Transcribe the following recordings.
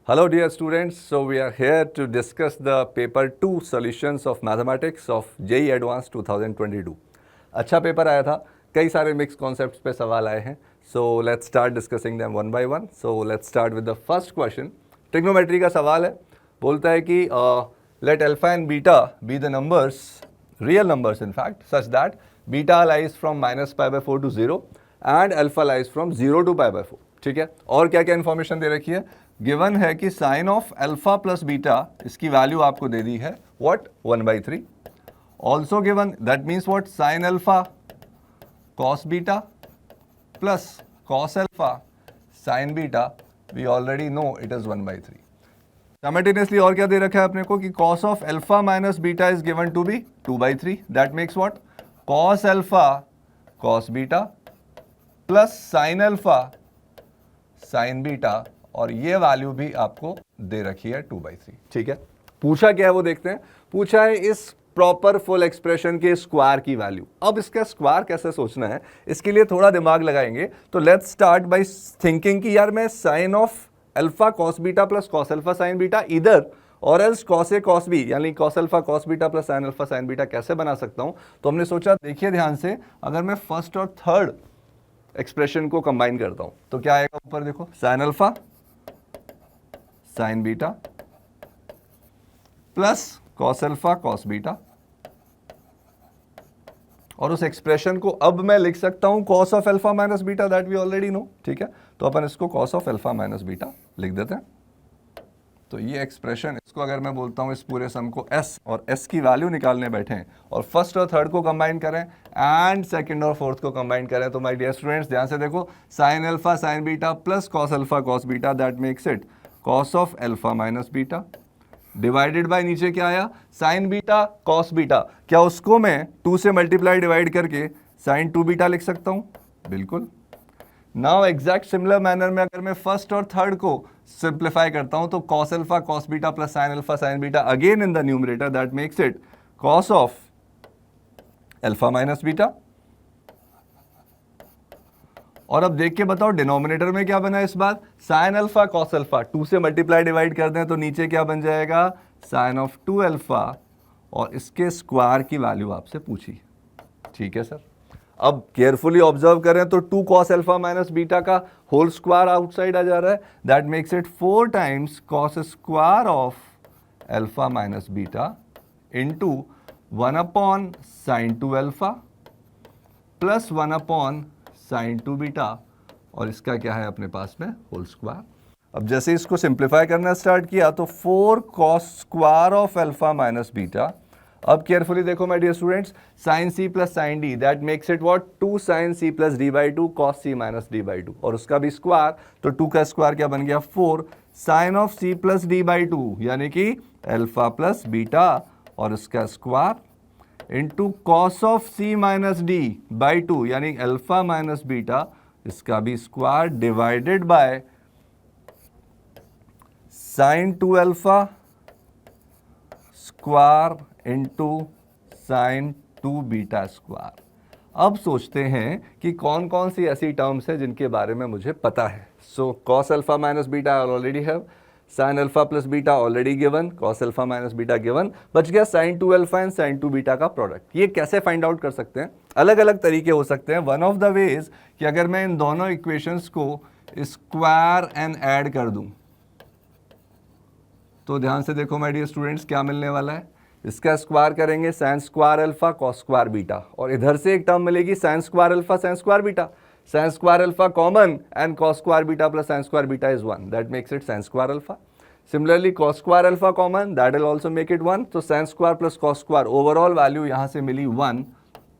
Hello dear students, so we are here to discuss the paper 2 solutions of mathematics of JEE Advanced 2022. अच्छा paper आया था, कई सारे mix concepts पे सवाल आए हैं. So let's start discussing them one by one. So let's start with the first question. Trigonometry का सवाल है, बोलता है कि let alpha and beta be the numbers, real numbers in fact, such that beta lies from minus pi by 4 to 0 and alpha lies from 0 to pi by 4. ठीक है, और क्या क्या इन्फॉर्मेशन दे रखी है. गिवन है कि sine of alpha plus beta, इसकी वैल्यू आपको दे दी है what 1/3. Also given that means what sine alpha cos beta plus cos alpha sine beta, we already know it is 1/3. Simultaneously और क्या दे रखा है अपने को कि cos of alpha minus beta is given to be 2/3. That makes what cos alpha cos beta plus sine alpha sine beta, और ये वैल्यू भी आपको दे रखी है 2/3. ठीक है, पूछा क्या है वो देखते हैं. पूछा है इस प्रॉपर फुल एक्सप्रेशन के स्क्वायर की वैल्यू. अब इसका स्क्वायर कैसे सोचना है, इसके लिए थोड़ा दिमाग लगाएंगे. तो लेट्स स्टार्ट बाय थिंकिंग कि यार मैं sine of alpha cos beta plus cos alpha sine beta इधर और else cos A cos B यानी cos alpha cos beta plus sine alpha sine beta कैसे बना सकता हूं. तो हमने सोचा, देखिए ध्यान से, अगर मैं फर्स्ट और थर्ड एक्सप्रेशन को कंबाइन करता हूं तो क्या आएगा. ऊपर देखो, sine alpha sine beta plus cos alpha cos beta, और उस एक्सप्रेशन को अब मैं लिख सकता हूं cos of alpha minus beta, that we already know. ठीक है, तो अपन इसको cos of alpha minus beta लिख देते हैं. तो ये एक्सप्रेशन, इसको अगर मैं बोलता हूं इस पूरे सम को s, और s की वैल्यू निकालने बैठे हैं और फर्स्ट और थर्ड को कंबाइन करें एंड सेकंड और फोर्थ को कंबाइन करें, तो माय डियर स्टूडेंट्स ध्यान से देखो, sine alpha sine beta plus cos alpha cos beta, that makes it cos of alpha minus beta divided by नीचे क्या आया साइन बीटा कॉस बीटा. क्या उसको मैं 2 से मल्टीप्लाई डिवाइड करके साइन 2 बीटा लिख सकता हूं. बिल्कुल. नाउ एग्जैक्ट सिमिलर मैनर में अगर मैं फर्स्ट और थर्ड को सिंप्लीफाई करता हूं तो cos alpha cos beta plus sine alpha sine beta again in the numerator, that makes it cos of alpha minus beta. और अब देख के बताओ डिनोमिनेटर में क्या बना इस बार, साइन अल्फा कॉस अल्फा, 2 से मल्टीप्लाई डिवाइड कर दें तो नीचे क्या बन जाएगा साइन ऑफ 2 अल्फा, और इसके स्क्वायर की वैल्यू आपसे पूछी. ठीक है सर, अब केयरफुली ऑब्जर्व करें तो 2 कॉस अल्फा माइनस बीटा का होल स्क्वायर आउटसाइड आ जा रहा है, that makes it 4 times cos square of alpha minus beta into 1 upon sine 2 alpha plus 1 upon sine 2 beta, और इसका क्या है अपने पास में होल स्क्वायर. अब जैसे इसको सिंप्लीफाई करना स्टार्ट किया तो 4 cos square of alpha minus beta. अब केयरफुली देखो my dear students, sine C plus sine D, that makes it what 2 sine C plus D by 2 cos C minus D by 2, और उसका भी square, तो 2 का square क्या बन गया 4 sine of C plus D by 2 यानी कि अल्फा प्लस बीटा, और उसका square into cos of C minus D by 2 यानी अल्फा माइनस बीटा, इसका भी square divided by sine 2 alpha square into sine 2 beta square. अब सोचते हैं कि कौन कौन सी ऐसी टर्म्स है जिनके बारे में मुझे पता है. So cos alpha minus beta I already have, sine alpha plus beta already given, cos alpha minus beta given, बच गया sine 2 alpha and sine 2 beta का प्रोडक्ट. ये कैसे फाइंड आउट कर सकते हैं, अलग अलग तरीके हो सकते हैं. वन ऑफ द वेज कि अगर मैं इन दोनों इक्वेशंस को स्क्वायर एंड ऐड कर दूं, तो ध्यान से देखो माय डियर स्टूडेंट्स क्या मिलने वाला है. इसका स्क्वायर करेंगे sine square alpha cos square beta, और इधर से एक टर्म मिलेगी sine square alpha sine square beta. Sine square alpha common and cos square beta plus sine square beta is 1, that makes it sine square alpha. Similarly cos square alpha common, that will also make it 1, तो sin square plus cos square overall value यहां से मिली 1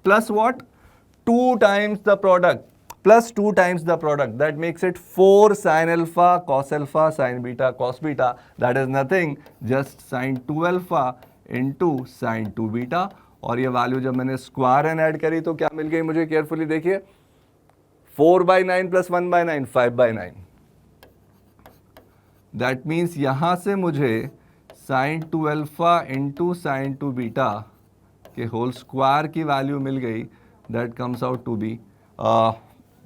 plus what 2 times the product plus 2 times the product, that makes it 4 sin alpha cos alpha sin beta cos beta, that is nothing just sin 2 alpha into sin 2 beta. और ये value जब मैंने square and add करी तो क्या मिल गई मुझे, carefully देखिए 4/9 प्लस 1/9 5/9. दैट मीन्स यहां से मुझे sin 2 alpha into sin 2 beta के होल स्क्वायर की वैल्यू मिल गई, that comes out to be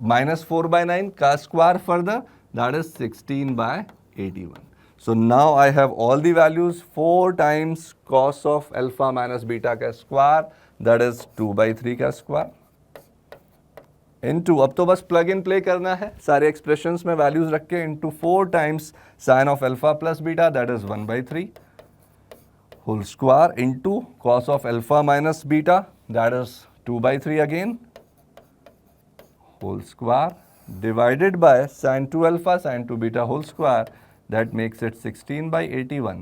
-4/9 का square further, that is 16/81. So now I have all the values. 4 times cos of alpha minus beta का square, that is 2/3 का square, into, अब तो बस प्लग इन प्ले करना है सारे एक्सप्रेशंस में वैल्यूज रख के, into 4 times sin of alpha plus beta, that is 1/3 whole square, into cos of alpha minus beta, that is 2/3 again whole square, divided by sin 2 alpha sin 2 beta whole square, that makes it 16/81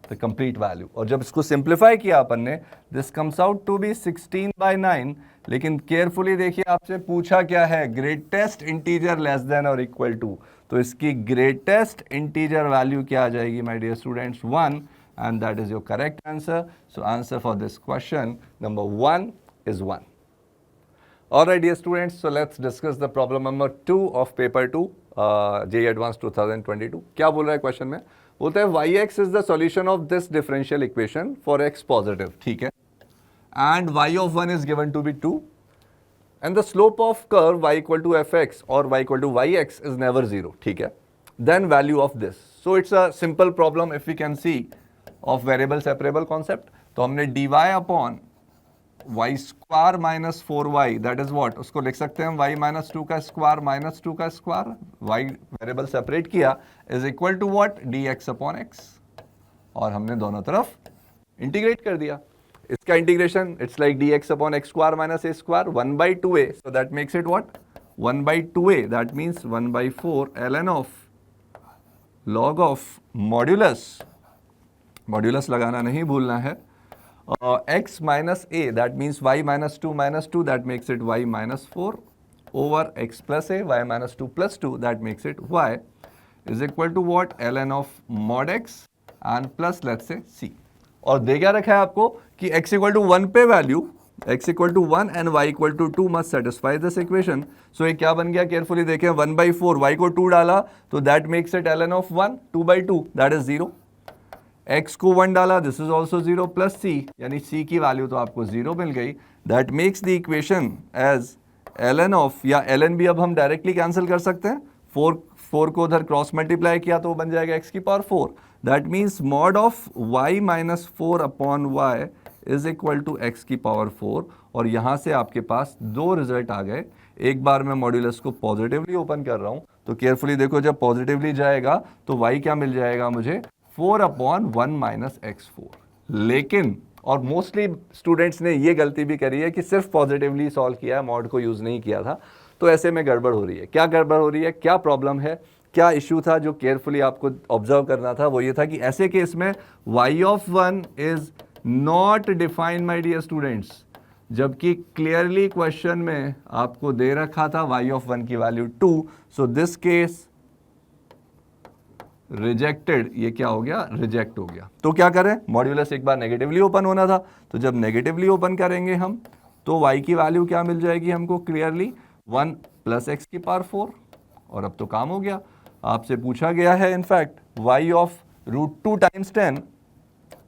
the complete value. और जब इसको simplify किया अपन ने, this comes out to be 16/9. लेकिन carefully देखिए, आपसे पूछा क्या है, ग्रेटेस्ट इंटीजर लेस देन और इक्वल टू, तो इसकी ग्रेटेस्ट इंटीजर वैल्यू क्या आ जाएगी my dear students, 1, and that is your correct answer. So answer for this question number 1 is 1. Alright dear students, so let's discuss the problem number 2 of paper 2 JEE Advanced 2022. क्या बोल रहा है question में, बोलता है yx is the solution of this differential equation for x positive, ठीक है, and y of 1 is given to be 2, and the slope of curve y equal to fx or y equal to yx is never 0, ठीक है, then value of this. So it's a simple problem if we can see of variable separable concept. तो हमने dy upon y square minus 4y, that is what, उसको लिख सकते हैं y minus 2 का square minus 2 का square, y वेरिएबल सेपरेट किया, is equal to what, dx upon x, और हमने दोनों तरफ इंटीग्रेट कर दिया. इसका integration, it's like dx upon x square minus a square 1/2a, so that makes it what, 1/2a, that means 1/4 ln of log of modulus लगाना नहीं भूलना है, x minus a, that means y minus 2, that makes it y minus 4 over x plus a, y minus 2 plus 2, that makes it y, is equal to what, ln of mod x and plus let's say c. और दे क्या रखा है आपको कि x equal to 1 पे value, x equal to 1 and y equal to 2 must satisfy this equation. So ये क्या बन गया, केयरफुली देखें, 1/4, y को 2 डाला तो that makes it ln of 1, 2/2, that is 0. x को 1 डाला, this is also 0 plus c, यानी c की वैल्यू तो आपको 0 मिल गई. That makes the equation as ln of, या ln भी अब हम डायरेक्टली कैंसिल कर सकते हैं, 4 को उधर क्रॉस मल्टीप्लाई किया तो बन जाएगा x की power 4. That means mod of y minus 4 upon y is equal to x की पावर 4. और यहाँ से आपके पास दो रिजल्ट आ गए. एक बार मैं मॉड्यूलस को पॉजिटिवली ओपन कर रहा हूँ, तो केयरफुली देखो, जब पॉजिटिवली जाएगा तो y क्या मिल जाएगा मुझे, 4/1 माइनस x4. लेकिन, और मोस्टली स्टूडेंट्स ने ये गलती भी करी है कि सिर्फ पॉजिटिवली सॉल्व किया है, मॉड को यूज़ नहीं किया था, तो ऐसे में गड़बड़ हो रही है. क्या गड़बड़ हो रही है, क्या प्रॉब्लम है, क्या इशू था जो केयरफुली आपको ऑब्जर्व करना था, वो ये था कि ऐसे केस में y of 1 is not defined my dear students, जबकि क्लियरली क्वेश्चन में आपको दे रखा था y ऑफ 1 की value 2. So this case rejected, ये क्या हो गया, रिजेक्ट हो गया. तो क्या करें, मॉड्यूलस एक बार नेगेटिवली ओपन होना था, तो जब नेगेटिवली ओपन करेंगे हम, तो y की वैल्यू क्या मिल जाएगी हमको, क्लियरली 1 प्लस x की पावर 4. और अब तो काम हो गया. आपसे पूछा गया है इनफैक्ट y ऑफ √2 टाइम्स 10,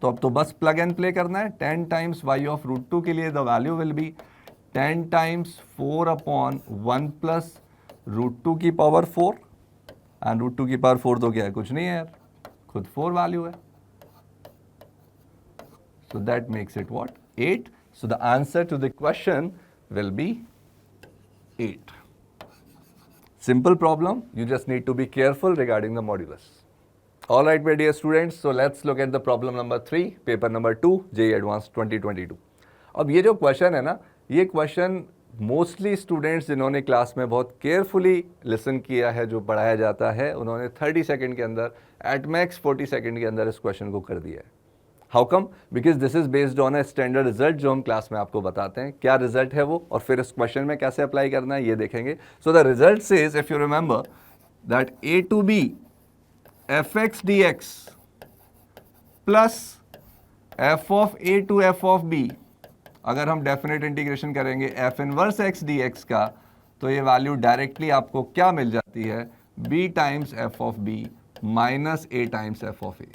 तो अब तो बस प्लग एंड प्ले करना है. 10 टाइम्स y ऑफ √2 के लिए the value will be 10 times 4/1 plus √2 की पावर 4, एंड √2 की पावर 4 तो क्या है, कुछ नहीं है यार, खुद 4 वैल्यू है. So that makes it what, 8. So the answer to the question will be 8. Simple problem, you just need to be careful regarding the modulus. All right, my dear students, so let's look at the problem number 3, paper number 2, JEE Advanced 2022. अब ये जो question है ना, ये question mostly students जिन्होंने class में बहुत carefully listen किया है, जो पढ़ाया जाता है, उन्होंने 30 सेकेंड के अंदर, एट मैक्स 40 सेकेंड के अंदर इस क्वेश्चन को कर दिया है. How come, because this is based on a standard result जो हम क्लास में आपको बताते हैं. क्या रिजल्ट है वो, और फिर इस क्वेश्चन में कैसे अप्लाई करना है ये देखेंगे. So the result says, if you remember that a to b fx dx plus f of a to f of b, अगर हम डेफिनेट इंटीग्रेशन करेंगे f इनवर्स x dx का, तो ये वैल्यू डायरेक्टली आपको क्या मिल जाती है, b times f of b minus a times f of a.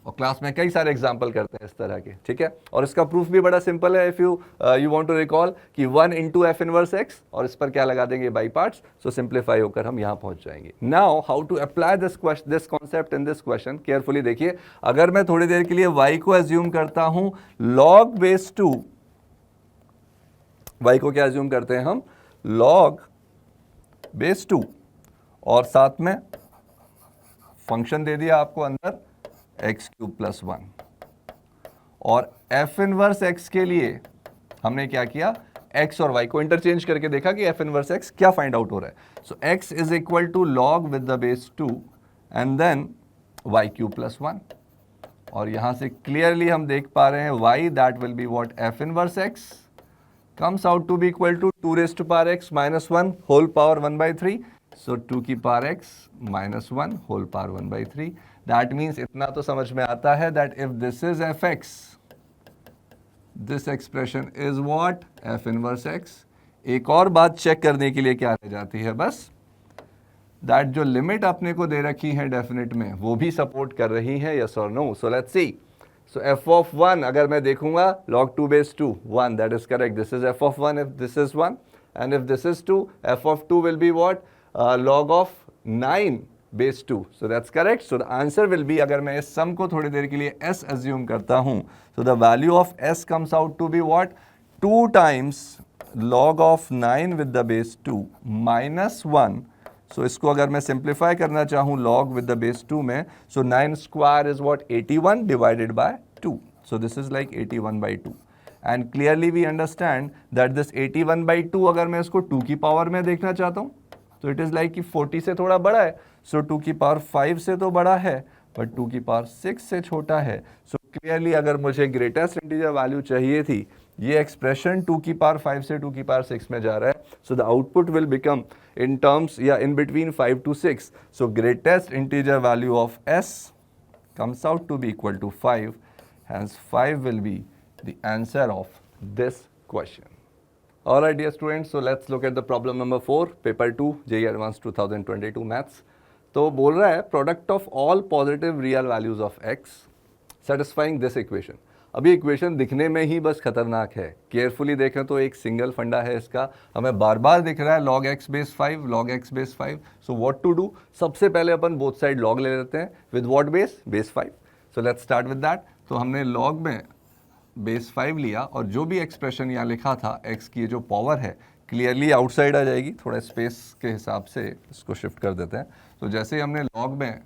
और क्लास में कई सारे एग्जाम्पल करते हैं इस तरह के, ठीक है। और इसका प्रूफ भी बड़ा सिंपल है, if you want to recall कि 1 इंटू एफ इनवर्स एक्स, और इस पर क्या लगा देंगे, बाई पार्ट्स, सो सिंप्लीफाई होकर हम यहाँ पहुंच जाएंगे। Now how to apply this concept in this question, carefully देखिए। अगर मैं थोड़ी देर के लिए y को एज्यूम करता हूं log बेस 2, y को क्या एज्यूम करते हैं हम, log बेस 2, और साथ में फंक्शन दे दिया आपको अंदर एक्स क्यूब प्लस 1, और एफ इनवर्स एक्स के लिए हमने क्या किया, x और y को इंटरचेंज करके देखा कि एफ इनवर्स x क्या फाइंड आउट हो रहा है। So x is equal to log with the base 2 and then y cube plus 1, और यहां से क्लियरली हम देख पा रहे हैं y that will be what, F inverse x comes out to be equal to 2 raised to power x minus 1 whole power 1 by 3. So 2 की power x minus 1 whole power 1 by 3. That means इतना तो समझ में आता है that if this is fx, this expression is what, f inverse x. एक और बात चेक करने के लिए क्या रह जाती है बस, that जो लिमिट अपने को दे रखी है डेफिनेट में वो भी सपोर्ट कर रही है, yes or no. So let's see. So f of 1 अगर मैं देखूंगा log 2 base 2 1, that is correct, this is f of 1 if this is 1, and if this is 2, f of 2 will be what, log of 9 base 2, so that's correct. So the answer will be, अगर मैं इस sum को थोड़ी देर के लिए s assume करता हूं, so the value of s comes out to be what, 2 times log of 9 with the base 2 minus 1. So इसको अगर मैं सिंप्लीफाई करना चाहूँ log with the base 2 में, so 9 square is what, 81 divided by 2. So this is like 81 by 2. And clearly we understand that this 81 by 2 अगर मैं इसको 2 की पावर में देखना चाहता हूँ, तो it is like कि 40 से थोड़ा बड़ा है, so 2 की पावर 5 से तो बड़ा है, but 2 की पावर 6 से छोटा है. So clearly अगर मुझे ग्रेटेस्ट इंटीजर वैल्यू चाहिए थी, ये एक्सप्रेशन 2 की पावर 5 से 2 की पावर 6 में जा रहा है, so the output will become in terms, yeah, in between 5 to 6. So greatest integer value of s comes out to be equal to 5, hence 5 will be the answer of this question. Alright dear students, so let's look at the problem number 4, paper 2, JEE Advanced 2022 maths. तो बोल रहा है product of all positive real values of x satisfying this equation. अभी equation दिखने में ही बस खतरनाक है, केयरफुली देखें तो एक सिंगल फंडा है इसका, हमें बार बार दिख रहा है log x base 5, log x base 5. So what to do, सबसे पहले अपन बोथ साइड log ले लेते हैं with what base, base 5. So let's start with that. तो हमने log में बेस 5 लिया, और जो भी एक्सप्रेशन यहाँ लिखा था x की जो पावर है क्लियरली आउटसाइड आ जाएगी, थोड़ा स्पेस के हिसाब से इसको शिफ्ट कर देते हैं. तो जैसे ही हमने log में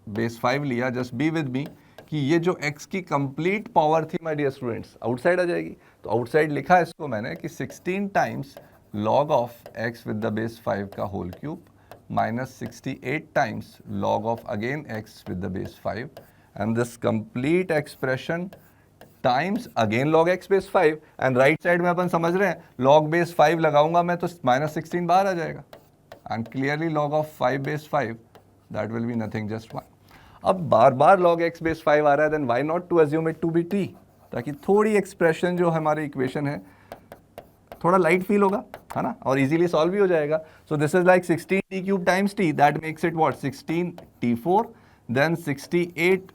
बेस 5 लिया, जस्ट बी विद मी कि ये जो x की कंप्लीट पावर थी माय डियर स्टूडेंट्स आउटसाइड आ जाएगी. तो आउटसाइड लिखा इसको मैंने कि 16 times log of x with the base 5 का whole cube minus 68 times log of again x with the base 5, and this complete expression times again log x base 5, and right side में अपन समझ रहे हैं log बेस 5 लगाऊंगा मैं तो minus 16 बाहर आ जाएगा, and clearly log of 5 base 5 that will be nothing just 1. अब बार बार log x बेस 5 आ रहा है, then why not to assume it to be t, ताकि थोड़ी एक्सप्रेशन जो हमारी इक्वेशन है थोड़ा लाइट फील होगा, है ना, और इजीली सॉल्व भी हो जाएगा. So this is like 16 t cube times t, that makes it what, 16 t4, then 68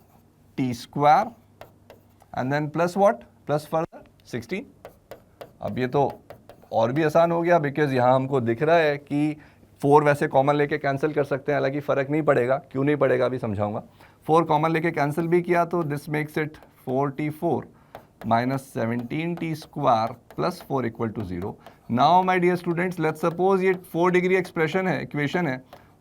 t square, and then plus what, plus further 16. अब ये तो और भी आसान हो गया, बिकॉज यहाँ हमको दिख रहा है कि 4 वैसे कॉमन लेके कैंसिल कर सकते हैं, हालांकि फ़र्क नहीं पड़ेगा, क्यों नहीं पड़ेगा अभी समझाऊंगा. 4 कॉमन लेके कैंसिल भी किया तो this makes it 4t4 minus 17t square plus 4 equal to 0. Now my dear students, let's suppose ये 4 डिग्री एक्सप्रेशन है, इक्वेशन है,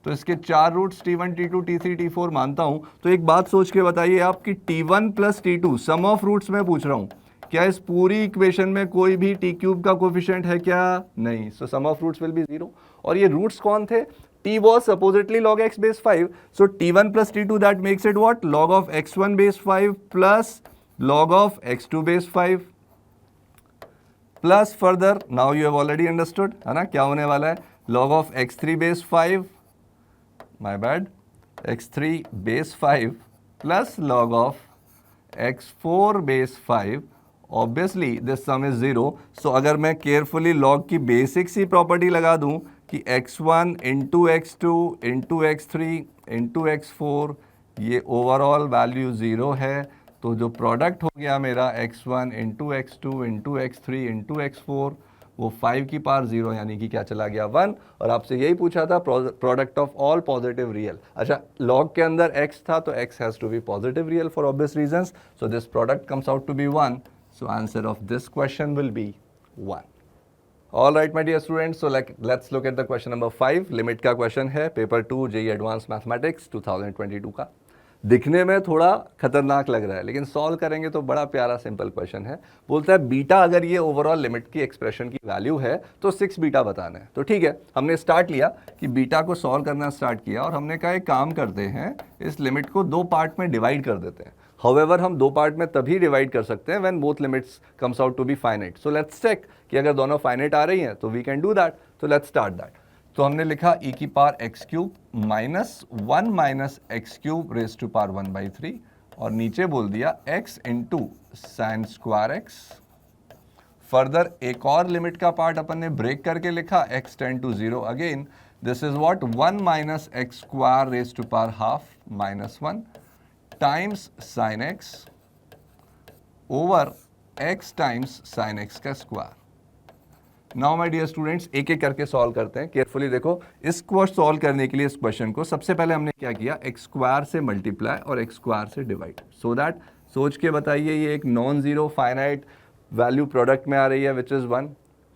तो इसके 4 roots t1, t2, t3, t4 मानता हूँ. तो एक बात सोच के बताइए आप कि t1 plus t2 some of roots में पूछ रहा हूँ, क्या इस पूरी इक्वेशन में कोई भी टी क्यूब का कोफिशिएंट है क्या? नहीं. सो सम ऑफ रूट्स विल बी 0. और ये रूट्स कौन थे? t was supposedly log x base 5, so t1 plus t2 that makes it what, log of x1 base 5 plus log of x2 base 5 plus further, now you have already understood, है ना, क्या होने वाला है, log of x3 base 5, my bad, x3 base 5 plus log of x4 base 5. Obviously this sum is 0, so अगर मैं carefully log की basic सी property लगा दूं कि x1 into x2 into x3 into x4 ये ओवरऑल वैल्यू 0 है, तो जो प्रोडक्ट हो गया मेरा x1 into x2 into x3 into x4 वो 5 की पावर 0 यानी कि क्या चला गया 1। और आपसे यही पूछा था product of all positive real. अच्छा, लॉग के अंदर x था तो x has to be positive real for obvious reasons, so this product comes out to be 1, so answer of this question will be 1। All right, my dear students, so let's look at the question number 5. Limit का question है, paper 2 JEE advance mathematics 2022 का। दिखने में थोड़ा खतरनाक लग रहा है लेकिन सॉल्व करेंगे तो बड़ा प्यारा सिंपल क्वेश्चन है। बोलता है बीटा अगर ये ओवरऑल लिमिट की एक्सप्रेशन की वैल्यू है तो 6 बीटा बताना है। तो ठीक है, हमने स्टार्ट लिया कि बीटा को सॉल्व करना स्टार्ट किया और हमने कहा एक काम करते हैं, इस लिमिट को 2 पार्ट में डिवाइड कर देते हैं। हाउएवर हम 2 पार्ट में तभी डिवाइड कर सकते हैं when both limits comes out to be finite. So let's check कि अगर दोनों फाइनाइट आ रही हैं तो वी कैन डू दैट। तो लेट्स स्टार्ट दैट। तो हमने लिखा e की power X cube minus 1 minus X cube raise to power 1/3 और नीचे बोल दिया x into sine square X. Further एक और लिमिट का पार्ट अपन ने ब्रेक करके लिखा x tend to 0 again, this is what 1 minus x square raise to power half minus 1 times sine x over x times sine x का square. Now my dear students, एक एक करके solve करते हैं। Carefully देखो, इसको सॉल्व करने के लिए इस क्वेश्चन को सबसे पहले हमने क्या किया, एक्स स्क्वायर से मल्टीप्लाई और एक्स स्क्वायर से डिवाइड, सो दैट सोच के बताइए ये एक non zero finite value product में आ रही है विच इज़ 1।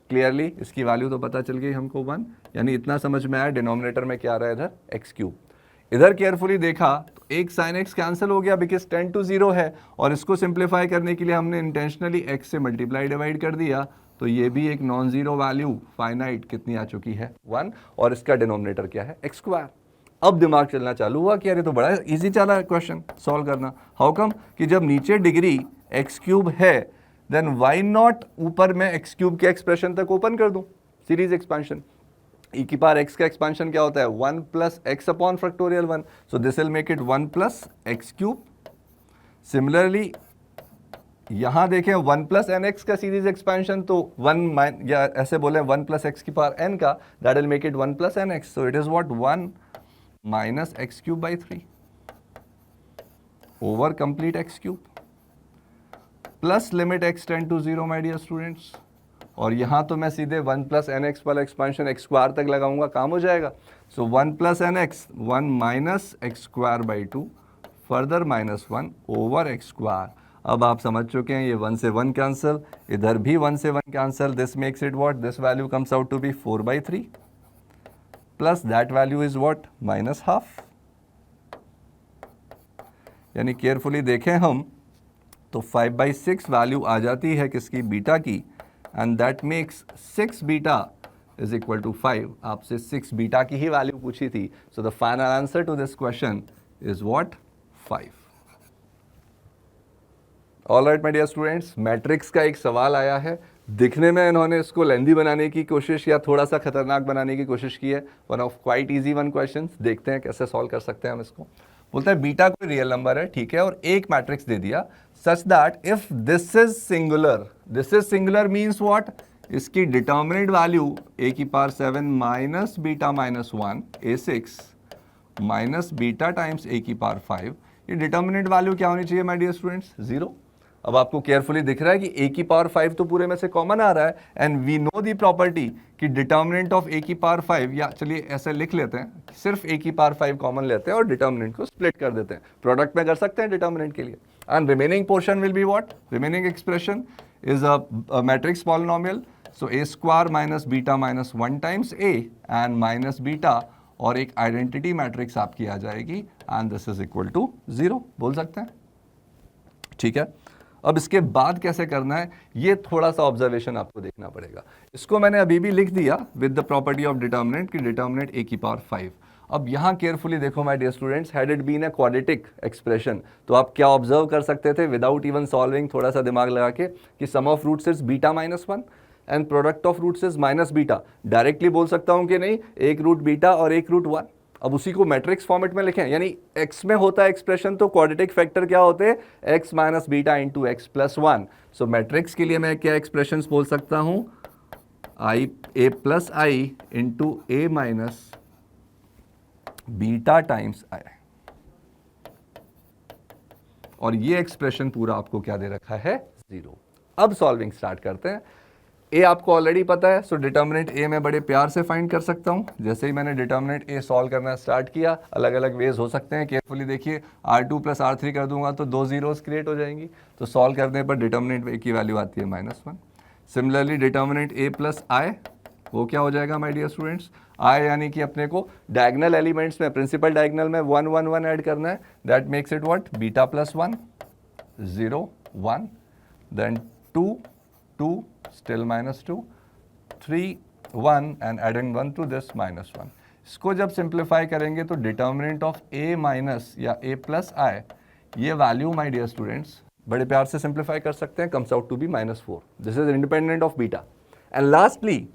क्लियरली इसकी वैल्यू तो पता चल गई हमको 1, यानी इतना समझ में आया डिनोमिनेटर में क्या आ रहा है इधर एक्स क्यूब। इधर केयरफुली देखा तो एक साइन एक्स कैंसिल हो गया बिकॉज 10 टू 0 है और इसको सिंप्लीफाई करने के लिए हमने इंटेंशनली एक्स से मल्टीप्लाई डिवाइड कर दिया, तो ये भी एक नॉन जीरो वैल्यू फाइनाइट कितनी आ चुकी है 1 और इसका डिनोमिनेटर क्या है एक्स स्क्वायर। अब दिमाग चलना चालू हुआ कि अरे तो बड़ा इजी चला है क्वेश्चन सॉल्व करना। हाउ कम कि जब नीचे डिग्री एक्स क्यूब है देन वाई नॉट ऊपर मैं एक्स क्यूब के एक्सप्रेशन तक ओपन कर दूं, सीरीज एक्सपेंशन। e की पावर x का एक्सपेंशन क्या होता है 1 plus x upon factorial 1, so this will make it 1 plus x cube. Similarly यहां देखें 1 प्लस एन एक्स का सीरीज एक्सपेंशन, तो 1 या ऐसे बोले 1 प्लस एक्स की पावर n का, that will make it 1 plus N X, so it is what 1 minus X cube by 3 over complete X cube plus limit x tend to 0 my dear students. और यहां तो मैं सीधे 1 plus N X वाला expansion X square तक लगाऊंगा, काम हो जाएगा। सो 1 plus N X 1 minus x square by 2 further minus 1 over x square. अब आप समझ चुके हैं ये 1 से 1 कैंसिल, इधर भी 1 से 1 cancel, this makes it what, this value comes out to be 4/3 plus that value is what minus half. यानी केयरफुली देखें हम तो 5/6 वैल्यू आ जाती है किसकी, बीटा की, and that makes 6 beta is equal to 5। आपसे 6 बीटा की ही वैल्यू पूछी थी, so the final answer to this question is what 5। All right my dear students, matrix का एक सवाल आया है। दिखने में इन्होंने इसको लेंदी बनाने की कोशिश या थोड़ा सा खतरनाक बनाने की कोशिश की है। One of quite easy one question, देखते हैं कैसे सॉल्व कर सकते हैं हम इसको। बोलता है बीटा कोई रियल नंबर है, ठीक है, और एक मैट्रिक्स दे दिया such that if this is singular, this is singular means what, इसकी डिटर्मिनेंट वैल्यू a की power 7 minus beta minus 1 a6 minus beta times a की पावर 5, ये डिटर्मिनेंट वैल्यू क्या होनी चाहिए माय डियर स्टूडेंट्स, 0। अब आपको केयरफुली दिख रहा है कि a की पावर 5 तो पूरे में से कॉमन आ रहा है, and we know the property कि डिटर्मिनेंट ऑफ a की पावर 5, या चलिए ऐसे लिख लेते हैं, सिर्फ a की पावर 5 कॉमन लेते हैं और डिटर्मिनेंट को स्प्लिट कर देते हैं, प्रोडक्ट में कर सकते हैं डिटर्मिनेंट के लिए, and remaining portion will be what, remaining expression is a matrix polynomial, so a square minus beta minus 1 times a and minus beta, और एक आइडेंटिटी मैट्रिक्स आपकी आ जाएगी, and this is equal to 0 बोल सकते हैं, ठीक है। अब इसके बाद कैसे करना है, ये थोड़ा सा ऑब्जर्वेशन आपको देखना पड़ेगा। इसको मैंने अभी भी लिख दिया with the property of determinant की डिटर्मिनेंट a की पावर 5। अब यहाँ केयरफुली देखो my dear students, had it been a quadratic expression तो आप क्या ऑब्जर्व कर सकते थे विदाउट इवन सॉल्विंग, थोड़ा सा दिमाग लगा के, कि sum of roots is beta minus 1 and product of roots is minus beta. Directly बोल सकता हूँ कि नहीं, एक रूट बीटा और एक रूट 1। अब उसी को मैट्रिक्स फॉर्मेट में लिखें, यानी x में होता है एक्सप्रेशन तो क्वाड्रेटिक फैक्टर क्या होते हैं, x minus beta into x plus 1। So matrix के लिए मैं क्या एक्सप्रेशन बोल सकता हूं, I A plus I into A minus beta times I. और ये एक्सप्रेशन पूरा आपको क्या दे रखा है, 0। अब सॉल्विंग स्टार्ट करते हैं। ए आपको ऑलरेडी पता है, सो डिटर्मिनेंट ए मैं बड़े प्यार से फाइंड कर सकता हूँ। जैसे ही मैंने डिटर्मिनेंट ए सॉल्व करना स्टार्ट किया, अलग अलग वेज हो सकते हैं, केयरफुली देखिए, R2 + R3 कर दूंगा तो 2 जीरोस क्रिएट हो जाएंगी, तो सॉल्व करने पर डिटर्मिनेंट ए की वैल्यू आती है -1। सिमिलरली डिटर्मिनेंट ए + I, वो क्या हो जाएगा माय डियर स्टूडेंट्स, I यानी कि अपने को डायगनल एलिमेंट्स में, प्रिंसिपल डायगनल में 1 1 1 ऐड करना है, that makes it what, beta + 1 0 1, then 2 2 still -2, 3 1 and adding 1 to this -1। इसको जब सिंप्लीफाई करेंगे तो डिटर्मिनेंट ऑफ a माइनस या a + I, ये वैल्यू माय डियर स्टूडेंट्स बड़े प्यार से सिंप्लीफाई कर सकते हैं, comes out to be -4। This is independent of beta. And lastly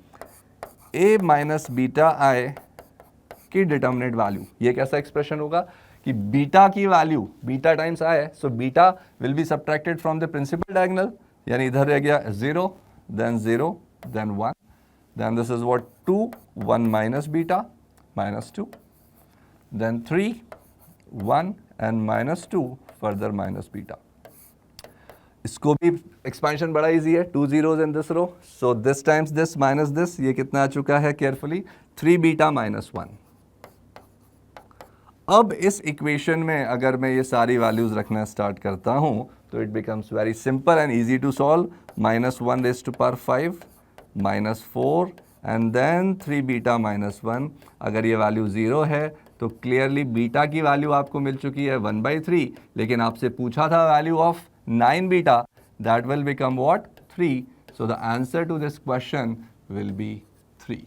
a minus beta I की डिटर्मिनेंट वैल्यू, ये कैसा एक्सप्रेशन होगा कि बीटा की वैल्यू, बीटा टाइम्स I है, so beta will be subtracted from the principal diagonal, यानी इधर रह गया 0 then 0 then 1, then this is what 2 1 minus beta -2, then 3 1 and -2 further minus beta। इसको भी एक्सपेंशन बड़ा इजी है, 2 zeros in this row, so this times this minus this, ये कितना आ चुका है केयरफुली, 3 बीटा -1। अब इस इक्वेशन में अगर मैं ये सारी वैल्यूज रखना स्टार्ट करता हूं तो it becomes very simple and easy to solve. -1 raised to power 5, -4 and then 3 beta -1। अगर ये वैल्यू 0 है तो क्लियरली बीटा की वैल्यू आपको मिल चुकी है 1/3, लेकिन आपसे पूछा था value of 9 beta, that will become what, 3। So the answer to this question will be 3।